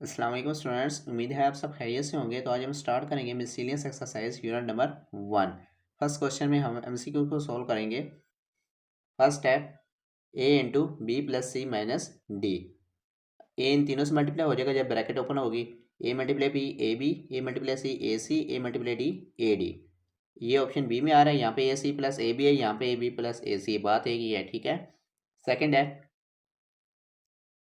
अस्सलाम वालेकुम स्टूडेंट्स, उम्मीद है आप सब खैरियत से होंगे। तो आज हम स्टार्ट करेंगे miscellaneous exercise unit number 1। First question में हम एमसीक्यू को सॉल्व करेंगे। First step, A into B plus C minus D. A इन तीनों से मल्टीप्लाई हो जाएगा जब ब्रैकेट ओपन होगी। A multiply B A B, A multiply C A C, A multiply D A D. ये ऑप्शन बी में आ रहा है। यहाँ पे ए सी प्लस ए बी है, यहाँ पे ए बी प्लस ए सी। बात एक ही है, ठीक है। सेकेंड है,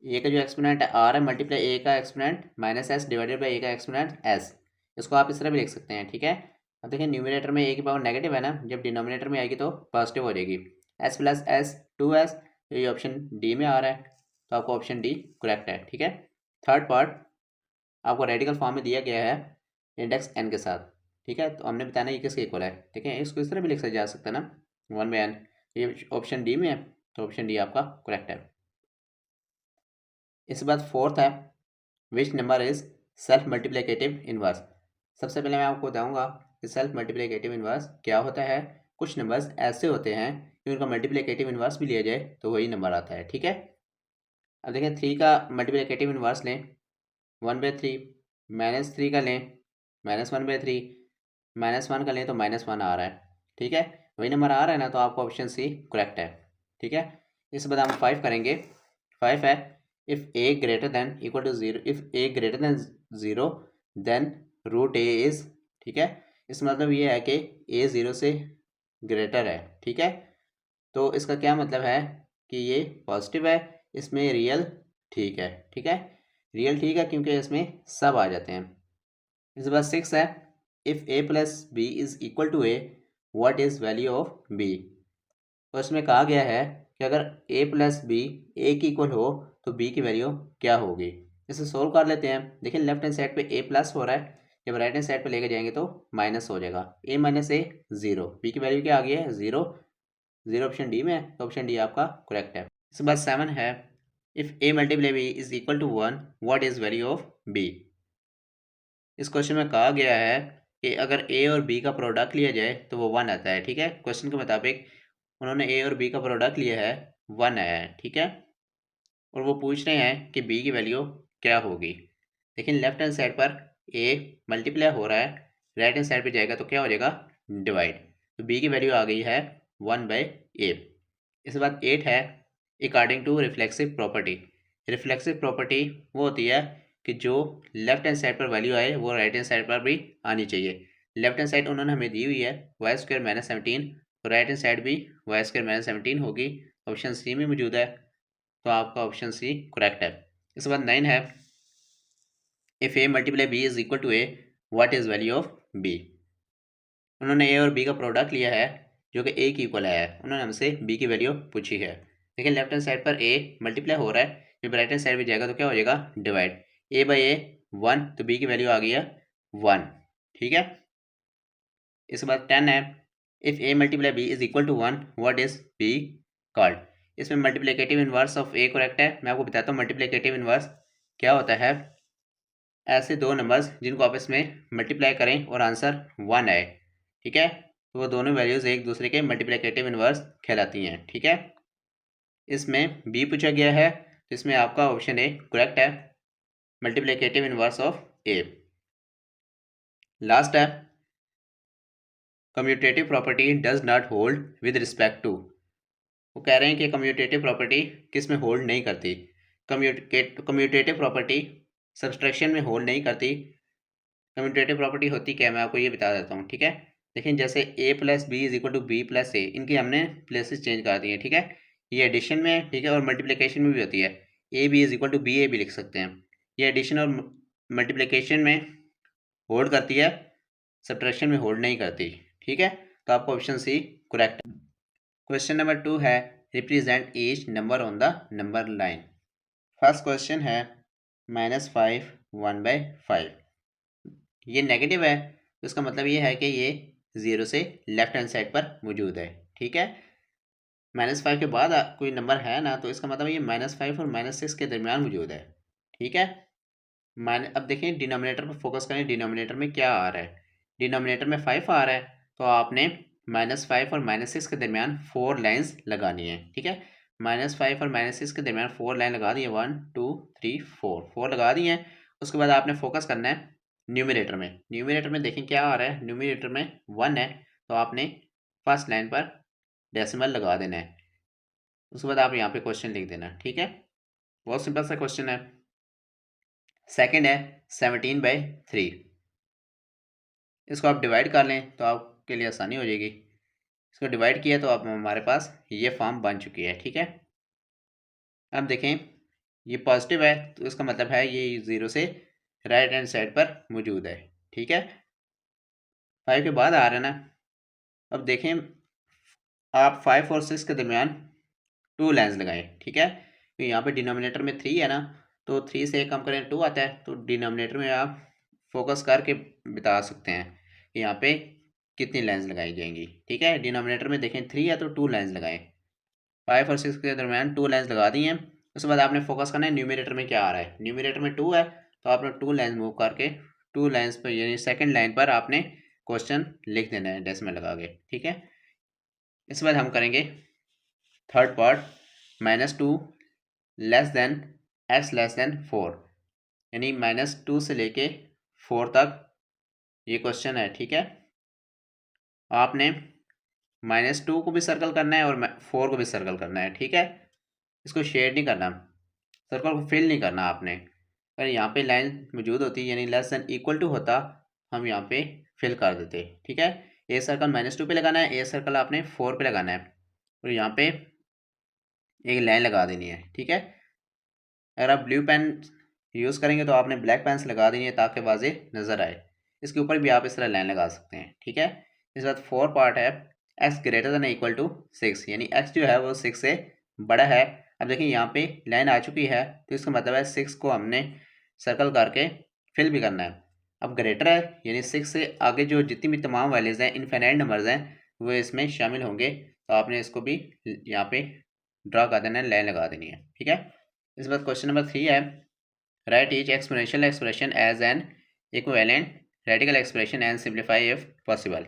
ए का जो एक्सपोनेंट आर है मल्टीप्लाई ए का exponent minus S divided by A का एक्सपोनेंट एस। इसको आप इस तरह भी लिख सकते हैं, ठीक है। अब देखिए न्यूमरेटर में ए की पावर नेगेटिव है ना, जब डिनोमिनेटर में आएगी तो पॉजिटिव हो जाएगी। एस प्लस एस 2s, ये ऑप्शन डी में आ रहा है, तो आपको ऑप्शन डी करेक्ट है, ठीक है। थर्ड पार्ट आपको रेडिकल फॉर्म में दिया गया है इंडेक्स एन के साथ, ठीक है। तो हमने बताना ये किसके इक्वल है, ठीक है। इसको इस तरह भी लिखा जा सकता है ना, 1/n। ये ऑप्शन डी में है, तो ऑप्शन डी आपका करेक्ट है। इसके बाद फोर्थ है, which number is self multiplicative inverse. सबसे पहले मैं आपको बताऊंगा कि सेल्फ मल्टीप्लिकेटिव इनवर्स क्या होता है। कुछ नंबर्स ऐसे होते हैं कि उनका मल्टीप्लिकेटिव इनवर्स भी लिया जाए तो वही नंबर आता है, ठीक है। अब देखें 3 का मल्टीप्लिकेटिव इनवर्स लें, 1/3। -3 का लें, -1/3। -1 का लें तो -1 आ रहा है, ठीक है। वही नंबर आ रहा है ना, तो आपको ऑप्शन सी करेक्ट है, ठीक है। इसके बाद हम 5 करेंगे। 5 है, if a greater than equal to 0, if a greater than 0 then root a is, ठीक है। इसका मतलब ये है कि ए 0 से ग्रेटर है, ठीक है। तो इसका क्या मतलब है कि ये पॉजिटिव है, इसमें रियल ठीक है, ठीक है। रियल ठीक है क्योंकि इसमें सब आ जाते हैं। इसके बाद 6 है, if a plus b is equal to a, what is value of b. तो इसमें कहा गया है कि अगर a प्लस बी ए की इक्वल हो तो b की वैल्यू क्या होगी। इसे सोल्व कर लेते हैं। देखिए लेफ्ट हैंड साइड पे a प्लस हो रहा है, जब राइट हैंड साइड पे लेके जाएंगे तो माइनस हो जाएगा। a माइनस ए 0, b की वैल्यू क्या आ गई है 0। 0 ऑप्शन डी में है, तो ऑप्शन डी आपका करेक्ट है। इसके बाद 7 है, if a multiply b is equal to 1, what is value of b। इस क्वेश्चन में कहा गया है कि अगर a और b का प्रोडक्ट लिया जाए तो वो 1 आता है, ठीक है। क्वेश्चन के मुताबिक उन्होंने ए और बी का प्रोडक्ट लिया है, 1 आया है, ठीक है। और वो पूछ रहे हैं कि बी की वैल्यू क्या होगी। लेकिन लेफ्ट हैंड साइड पर ए मल्टीप्लाई हो रहा है, राइट हैंड साइड पे जाएगा तो क्या हो जाएगा डिवाइड। तो बी की वैल्यू आ गई है 1/8। इसके बाद 8 है, according to reflexive property. Reflexive property वो होती है कि जो लेफ्ट हैंड साइड पर वैल्यू आए वो राइट हैंड साइड पर भी आनी चाहिए। लेफ्ट हैंड साइड उन्होंने हमें दी हुई है y² - 17, तो राइट हैंड साइड भी y² - 17 होगी, ऑप्शन सी में मौजूद है, तो आपका ऑप्शन सी करेक्ट है। इसके बाद 9 है, if A multiply B is equal to a, what is value of b. उन्होंने ए और बी का प्रोडक्ट लिया है जो कि ए की इक्वल आया है, उन्होंने हमसे बी की वैल्यू पूछी है। लेकिन लेफ्ट हैंड साइड पर ए मल्टीप्लाई हो रहा है, जब राइट हैंड साइड में जाएगा तो क्या हो जाएगा डिवाइड। ए बाई ए 1, तो बी की वैल्यू आ गई है 1, ठीक है। इसके बाद 10 है, if A multiply B is equal to 1, what is B called. इसमें multiplicative inverse of A correct है। मैं आपको बताता हूँ मल्टीप्लिकेटिव इनवर्स क्या होता है। ऐसे दो नंबर्स जिनको आपस में मल्टीप्लाई करें और आंसर 1 आए, ठीक है, तो वो दोनों वैल्यूज़ एक दूसरे के मल्टीप्लिकेटिव इनवर्स कहलाती हैं, ठीक है। इसमें बी पूछा गया है, तो इसमें आपका ऑप्शन ए करेक्ट है, multiplicative inverse of A. Last है, commutative property does not hold with respect to. वो कह रहे हैं कि कम्यूटेटिव प्रॉपर्टी किस में होल्ड नहीं करती। कम्यूटेटिव प्रॉपर्टी सब्सट्रैक्शन में होल्ड नहीं करती। कम्यूटेटिव प्रॉपर्टी होती क्या है, मैं आपको ये बता देता हूँ, ठीक है। लेकिन जैसे a plus B is equal to B plus A, इनकी हमने प्लेसेस चेंज कर दी हैं, ठीक है। ये एडिशन में है, ठीक है, और मल्टीप्लिकेशन में भी होती है। A B is equal to B A भी लिख सकते हैं। ये एडिशन और मल्टीप्लिकेशन में होल्ड करती है, सब्ट्रैक्शन में होल्ड नहीं करती, ठीक है। तो आपको option C correct. Question number 2 है, represent each number on the number line. First question है -5 1/5। ये नेगेटिव है, तो इसका मतलब ये है कि ये 0 से लेफ्ट हैंड साइड पर मौजूद है, ठीक है। -5 के बाद कोई नंबर है ना, तो इसका मतलब ये -5 और -6 के दरमियान मौजूद है, ठीक है। अब देखें डिनोमिनेटर पर फोकस करें, डिनोमिनेटर में क्या आ रहा है। डिनोमिनेटर में 5 आ रहा है, तो आपने -5 और -6 के दरमियान 4 लाइन्स लगानी है, ठीक है। -5 और -6 के दरमियान 4 लाइन लगा दी है, 1 2 3 4 लगा दी हैं। उसके बाद आपने फोकस करना है न्यूमिनेटर में। न्यूमिनेटर में देखें क्या आ रहा है, न्यूमिनेटर में 1 है, तो आपने फर्स्ट लाइन पर डेसिमल लगा देना है। उसके बाद आप यहाँ पे क्वेश्चन लिख देना, ठीक है। बहुत सिंपल सा क्वेश्चन है। सेकंड है 17/3, इसको आप डिवाइड कर लें तो आपके लिए आसानी हो जाएगी। इसको डिवाइड किया तो आप हमारे पास ये फॉर्म बन चुकी है, ठीक है। अब देखें ये पॉजिटिव है तो इसका मतलब है ये 0 से राइट हैंड साइड पर मौजूद है, ठीक है। 5 के बाद आ रहा है ना। अब देखें आप 5 और 6 के दरमियान 2 लाइन्स लगाएं, ठीक है। तो यहाँ पे डिनोमिनेटर में 3 है ना, तो 3 से 1 कम करें 2 आता है, तो डिनोमिनेटर में आप फोकस करके बता सकते हैं कि यहाँ पे कितनी लाइन्स लगाई जाएंगी, ठीक है। डिनोमिनेटर में देखें 3 है तो 2 लाइन्स लगाएं। 5 और 6 के दरमियान 2 लाइन्स लगा दी हैं। उसके बाद आपने फोकस करना है न्यूमिनेटर में क्या आ रहा है। न्यूमिनेटर में 2 है तो आपने 2 लाइन्स मूव करके 2 लाइन्स पर यानी सेकेंड लाइन पर आपने क्वेश्चन लिख देना है डेसिमल लगा के, ठीक है। इसके बाद हम करेंगे third part, -2 less than x less than 4, यानी -2 से लेके 4 तक ये क्वेश्चन है, ठीक है। आपने -2 को भी सर्कल करना है और 4 को भी सर्कल करना है, ठीक है। इसको शेड नहीं करना, सर्कल को फिल नहीं करना आपने। अगर यहाँ पे लाइन मौजूद होती यानी लेस देन इक्वल टू होता, हम यहाँ पे फिल कर देते, ठीक है। ए सर्कल -2 पे लगाना है, ए सर्कल आपने 4 पे लगाना है और यहाँ पे एक लाइन लगा देनी है, ठीक है। अगर आप ब्लू पेन यूज़ करेंगे तो आपने ब्लैक पेन से लगा देनी है ताकि वाजे नज़र आए। इसके ऊपर भी आप इस तरह लाइन लगा सकते हैं, ठीक है। इस बाद 4 पार्ट है x greater than equal to 6, यानी x जो है वो 6 से बड़ा है। अब देखिए यहाँ पे लाइन आ चुकी है तो इसका मतलब है 6 को हमने सर्कल करके फिल भी करना है। अब ग्रेटर है यानी 6 से आगे जो जितनी भी तमाम वैल्यूज़ हैं, इनफाइनाइट नंबर्स हैं, वो इसमें शामिल होंगे, तो आपने इसको भी यहाँ पे ड्रा कर देना है, लाइन लगा देनी है, ठीक है। इस बार क्वेश्चन नंबर 3 है, write each exponential expression as an equivalent radical expression and simplify if possible.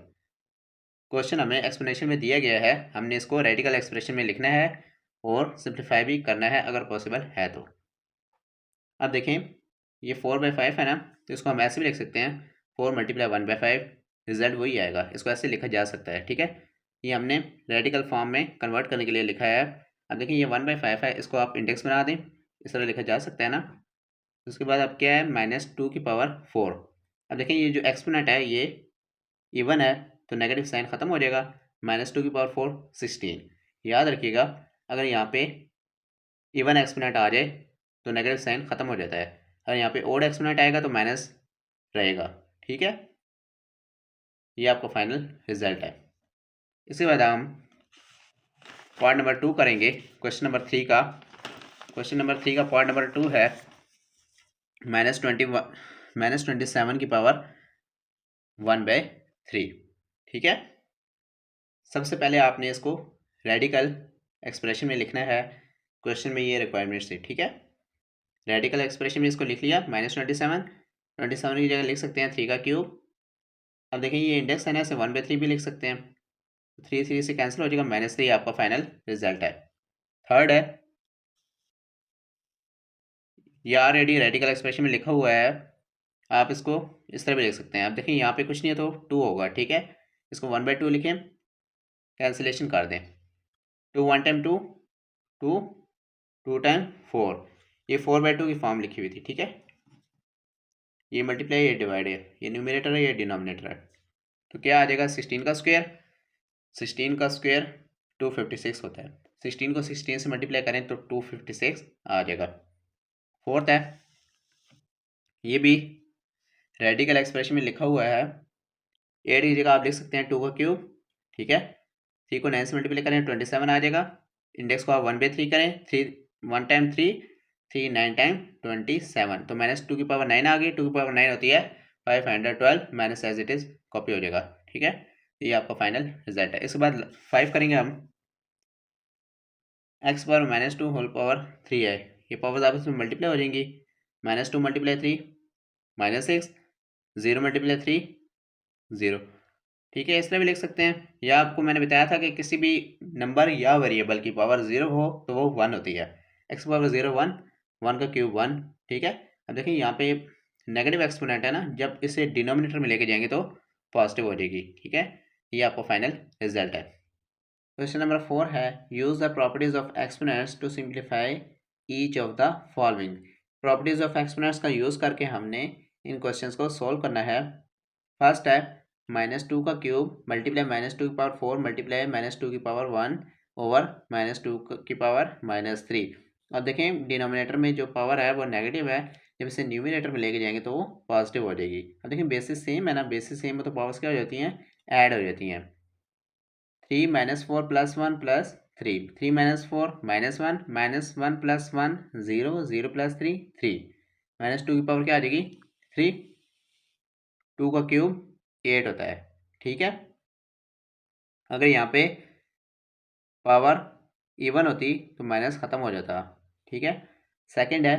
Question हमें एक्सपोनेंशियल में दिया गया है, हमने इसको रेडिकल एक्सप्रेशन में लिखना है और सिंप्लीफाई भी करना है अगर पॉसिबल है तो। अब देखें ये 4/5 है ना, तो इसको हम ऐसे भी लिख सकते हैं 4 × 1/5, रिजल्ट वही आएगा। इसको ऐसे लिखा जा सकता है, ठीक है। ये हमने रेडिकल फॉर्म में कन्वर्ट करने के लिए लिखा है। अब देखिए ये 1/5 है, इसको आप इंडेक्स बना दें, इस तरह लिखा जा सकता है ना। उसके बाद अब क्या है -2 की पावर 4। अब देखिए ये जो एक्सपोनेंट है ये इवन है तो नेगेटिव साइन ख़त्म हो जाएगा, -2 की पावर 4 16। याद रखिएगा अगर यहाँ पे इवन एक्सपोनेंट आ जाए तो नेगेटिव साइन ख़त्म हो जाता है, अगर यहाँ पे ओड एक्सपोनेंट आएगा तो माइनस रहेगा, ठीक है। ये आपका फाइनल रिजल्ट है। इसके बाद हम पार्ट नंबर 2 करेंगे क्वेश्चन नंबर 3 का। क्वेश्चन नंबर 3 का पार्ट नंबर 2 है -27 की पावर 1/3, ठीक है। सबसे पहले आपने इसको रेडिकल एक्सप्रेशन में लिखना है, क्वेश्चन में ये रिक्वायरमेंट्स थी, ठीक है। रेडिकल एक्सप्रेशन में इसको लिख लिया, -27 की जगह लिख सकते हैं 3 का क्यूब। अब देखिए ये इंडेक्स है ना, इसे 1/3 भी लिख सकते हैं, 3 से कैंसिल हो जाएगा, -3 आपका फाइनल रिजल्ट है। थर्ड है ये ऑलरेडी रेडिकल एक्सप्रेशन में लिखा हुआ है, आप इसको इस तरह भी लिख सकते हैं। अब देखिए यहाँ पे कुछ नहीं है तो 2 होगा, ठीक है। इसको 1/2 लिखें, कैंसिलेशन कर दें, 2 1 टाइम 2 2 2 टाइम 4, ये 4/2 की फॉर्म लिखी हुई थी, ठीक है। ये मल्टीप्लाई ये डिवाइड है, ये न्यूमिनेटर है ये डिनोमिनेटर है, तो क्या आ जाएगा 16 का स्क्वायर। 16 का स्क्वायर 256 होता है, 16 को 16 से मल्टीप्लाई करें तो 256 आ जाएगा। फोर्थ है ये भी रेडिकल एक्सप्रेशन में लिखा हुआ है, 8 की जगह आप लिख सकते हैं 2 का क्यूब, ठीक है। 3 को 9 से मल्टीप्लाई करें 27 आ जाएगा, इंडेक्स को आप 1/3 करें, 3 1 टाइम 3 3 9 टाइम 27, तो -2 की पावर 9 आ गई, 2 की पावर 9 होती है 512, minus as it is copy हो जाएगा, ठीक है। ये आपका फाइनल रिजल्ट है। इसके बाद 5 करेंगे हम, x पावर -2 होल पावर 3 है, ये पावर्स आपस में मल्टीप्लाई हो जाएंगी, -2 × 3 -6, 0 × 3 0, ठीक है। इस तरह भी लिख सकते हैं, या आपको मैंने बताया था कि किसी भी नंबर या वेरिएबल की पावर 0 हो तो वो 1 होती है, x पावर 0 1, 1 का क्यूब 1, ठीक है। अब देखिए यहाँ पे नेगेटिव एक्सपोनेंट है ना, जब इसे डिनोमिनेटर में लेके जाएंगे तो पॉजिटिव हो जाएगी। ठीक है, ये आपका फाइनल रिजल्ट है। क्वेश्चन नंबर 4 है, use the properties of exponents to simplify each of the following. Properties of exponents का यूज करके हमने इन क्वेश्चंस को सॉल्व करना है। फर्स्ट है -2 का क्यूब मल्टीप्लाई -2 की पावर 4 मल्टीप्लाई -2 की पावर 1 ओवर -2 की पावर -3। और देखें डिनोमिनेटर में जो पावर है वो नेगेटिव है, जब इसे न्यूमिनेटर में लेके जाएंगे तो वो पॉजिटिव हो जाएगी। अब देखें बेसिस सेम है ना, बेसिस सेम है तो पावर्स क्या हो जाती हैं, ऐड हो जाती हैं। 3 -4 + 1 + 3, 3 -4 -1 -1 + 1 0 0 + 3 3, -2 की पावर क्या आ जाएगी 3, 2 का क्यूब 8 होता है। ठीक है, अगर यहाँ पे पावर इवन होती तो माइनस खत्म हो जाता। ठीक है, सेकंड है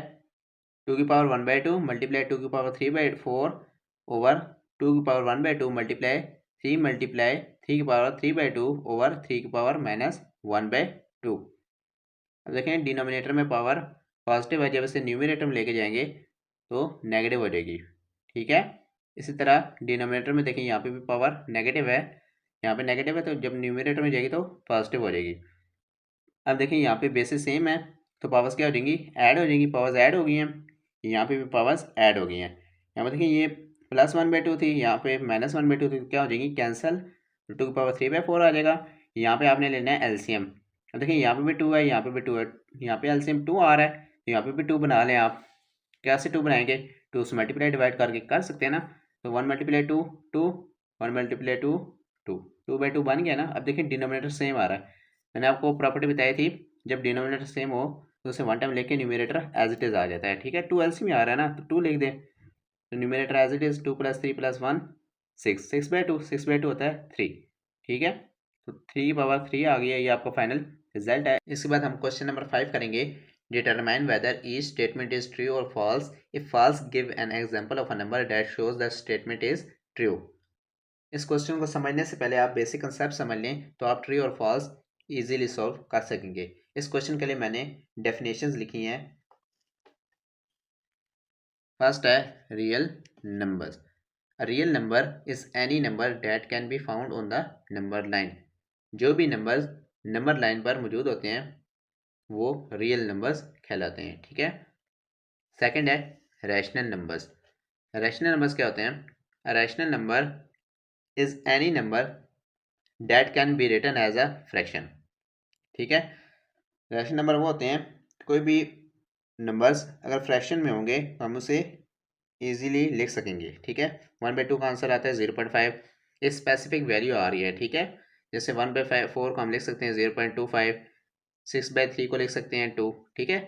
2 की पावर 1/2 मल्टीप्लाई 2 की पावर 3/4 ओवर 2 की पावर 1/2 मल्टीप्लाई 3 मल्टीप्लाई 3 की पावर 3/2 ओवर 3 की पावर -1/2। अब देखें डिनोमिनेटर में पावर पॉजिटिव है, जब इसे न्यूमिनेटर में लेके जाएंगे तो नेगेटिव हो जाएगी। ठीक है, इसी तरह डिनोमिनेटर में देखें यहाँ पे भी पावर नेगेटिव है, यहाँ पे नेगेटिव है तो जब न्यूमिनेटर में जाएगी तो पॉजिटिव हो जाएगी। अब देखिए यहाँ पे बेसिस सेम है तो पावर्स क्या हो जाएंगी, ऐड हो जाएंगी, पावर्स ऐड हो गई हैं, यहाँ पे भी पावर्स ऐड हो गई हैं। यहाँ पे देखिए ये +1/2 थी, यहाँ पे -1/2 थी, तो क्या हो जाएगी कैंसिल, 2 की पावर 3/4 आ जाएगा। यहाँ पे आपने लेना है एलसीएम। अब देखिए यहाँ पे भी 2 है, यहाँ पे भी 2 है, यहाँ पे एलसीएम 2 आ रहा है तो यहाँ पे भी 2 बना लें आप। कैसे 2 बनाएंगे, 2 से मल्टीप्लाई डिवाइड करके कर सकते हैं ना, तो 1 × 2 2, 1 × 2 2, 2/2 बन गया ना। अब देखिए डिनोमिनेटर सेम आ रहा है, मैंने आपको प्रॉपर्टी बताई थी जब डिनोमिनेटर सेम हो तो उसे 1 टाइम लेके न्यूमिनेटर एज इट इज़ आ जाता है। ठीक है, 2 एलसीएम में आ रहा है ना तो 2 लिख दें, तो न्यूमिनेटर एज इट इज़ 2 + 3 + 1 6, 6/2 होता है 3। ठीक है, तो 3 की पावर 3 आ गई है, ये आपका फाइनल रिजल्ट है। इसके बाद हम क्वेश्चन नंबर 5 करेंगे, determine whether each statement is true और false. If false give an example of a number that shows that statement is true. इस क्वेश्चन को समझने से पहले आप बेसिक कंसेप्ट समझ लें तो आप ट्रू और फॉल्स इजीली सॉल्व कर सकेंगे। इस क्वेश्चन के लिए मैंने डेफिनेशंस लिखी हैं। फर्स्ट है real numbers. A real number is any number that can be found on the number line। जो भी नंबर्स नंबर लाइन पर मौजूद होते हैं वो रियल नंबर्स कहलाते हैं। ठीक है, सेकंड है रैशनल नंबर्स। रैशनल नंबर्स क्या होते हैं, rational number is any number that can be written as a fraction. ठीक है, रैशनल नंबर वो होते हैं कोई भी नंबर्स अगर फ्रैक्शन में होंगे तो हम उसे इजीली लिख सकेंगे। ठीक है, 1/2 का आंसर आता है 0.5, एक स्पेसिफिक वैल्यू आ रही है। ठीक है, जैसे 1/4 को हम लिख सकते हैं 0.25, 6/3 को लिख सकते हैं 2। ठीक है,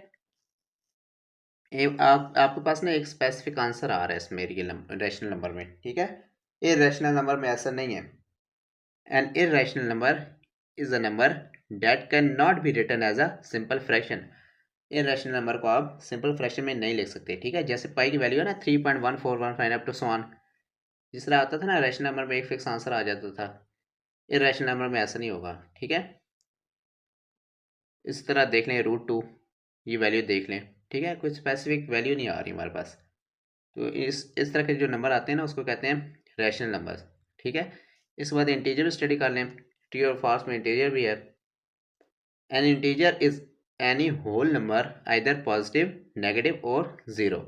आपके पास ना एक स्पेसिफिक आंसर आ रहा है इसमें रियल नंबर रैशनल नंबर में। ठीक है, इररेशनल नंबर में ऐसा नहीं है। An irrational number is a number that can not be written as a simple fraction. Irrational number को आप सिंपल फ्रैक्शन में नहीं लिख सकते। ठीक है, जैसे पाई की वैल्यू है ना 3.1415 अप टू सो ऑन, जिस तरह आता था ना रैशनल नंबर में एक फिक्स आंसर आ जाता था, इररेशनल नंबर में ऐसा नहीं होगा। ठीक है, इस तरह देख लें √2, ये वैल्यू देख लें। ठीक है, कोई स्पेसिफिक वैल्यू नहीं आ रही हमारे पास, तो इस तरह के जो नंबर आते हैं ना उसको कहते हैं रैशनल नंबर्स। ठीक है, इसके बाद इंटीजर स्टडी कर लें, ट्रू और फॉल्स में इंटीजर भी है। An integer is any whole number either positive negative और zero.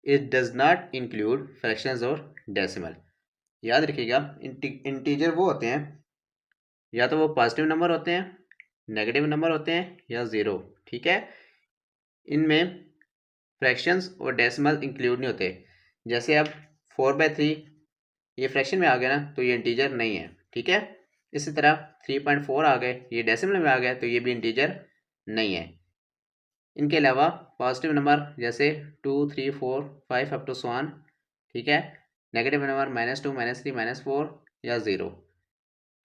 It does not include fractions और डेसिमल। याद रखिएगा इंटीजर वो होते हैं या तो वो पॉजिटिव नंबर होते हैं, नेगेटिव नंबर होते हैं या ज़ीरो। ठीक है, इनमें फ्रैक्शंस और डेसिमल इंक्लूड नहीं होते। जैसे अब 4/3 ये फ्रैक्शन में आ गया ना तो ये इंटीजर नहीं है। ठीक है, इसी तरह 3.4 आ गए, ये डेसिमल में आ गया तो ये भी इंटीजर नहीं है। इनके अलावा पॉजिटिव नंबर जैसे 2 3 4 5 अप टू सो ऑन। ठीक है, नेगेटिव नंबर -2 -3 -4 या 0,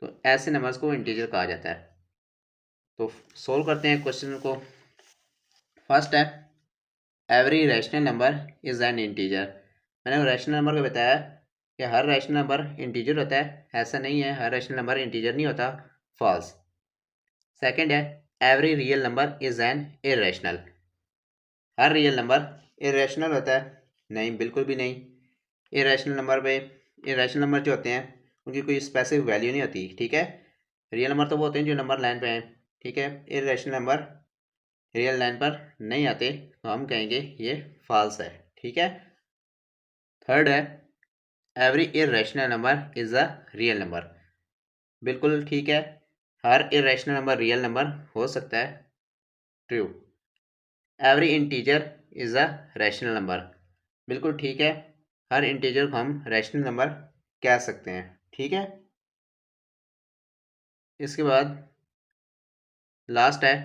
तो ऐसे नंबर्स को इंटीजर कहा जाता है। तो सोल्व करते हैं क्वेश्चन को। फर्स्ट है every rational number is an integer. मैंने रैशनल नंबर को बताया कि हर रैशनल नंबर इंटीजर होता है, ऐसा नहीं है, हर रैशनल नंबर इंटीजर नहीं होता, फॉल्स। सेकंड है every real number is an irrational. Her real number irrational होता है, नहीं, बिल्कुल भी नहीं। इरेशनल नंबर पे इरेशनल नंबर जो होते हैं उनकी कोई स्पेसिफिक वैल्यू नहीं होती, ठीक है। रियल नंबर तो वो होते हैं जो नंबर लाइन पे हैं, ठीक है। इरेशनल नंबर रियल लाइन पर नहीं आते तो हम कहेंगे ये फॉल्स है, ठीक है। थर्ड है, every irrational number is a real number. बिल्कुल ठीक है, हर इरेशनल नंबर रियल नंबर हो सकता है, true. Every integer is a rational number. बिल्कुल ठीक है, हर इंटीजर को हम रैशनल नंबर कह सकते हैं, ठीक है। इसके बाद लास्ट है,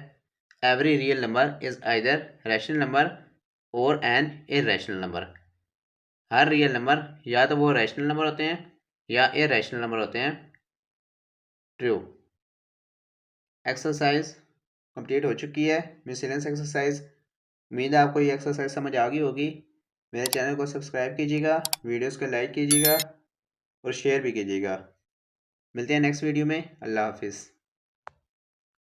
every real number is either rational number और एन इरेशनल नंबर। हर रियल नंबर या तो वो रैशनल नंबर होते हैं या इरेशनल नंबर होते हैं, ट्रू। एक्सरसाइज कंप्लीट हो चुकी है, मिसलेनियस एक्सरसाइज। उम्मीद है आपको ये एक्सरसाइज समझ आ गई होगी। मेरे चैनल को सब्सक्राइब कीजिएगा, वीडियोस को लाइक कीजिएगा और शेयर भी कीजिएगा। मिलते हैं नेक्स्ट वीडियो में। अल्लाह हाफिज़।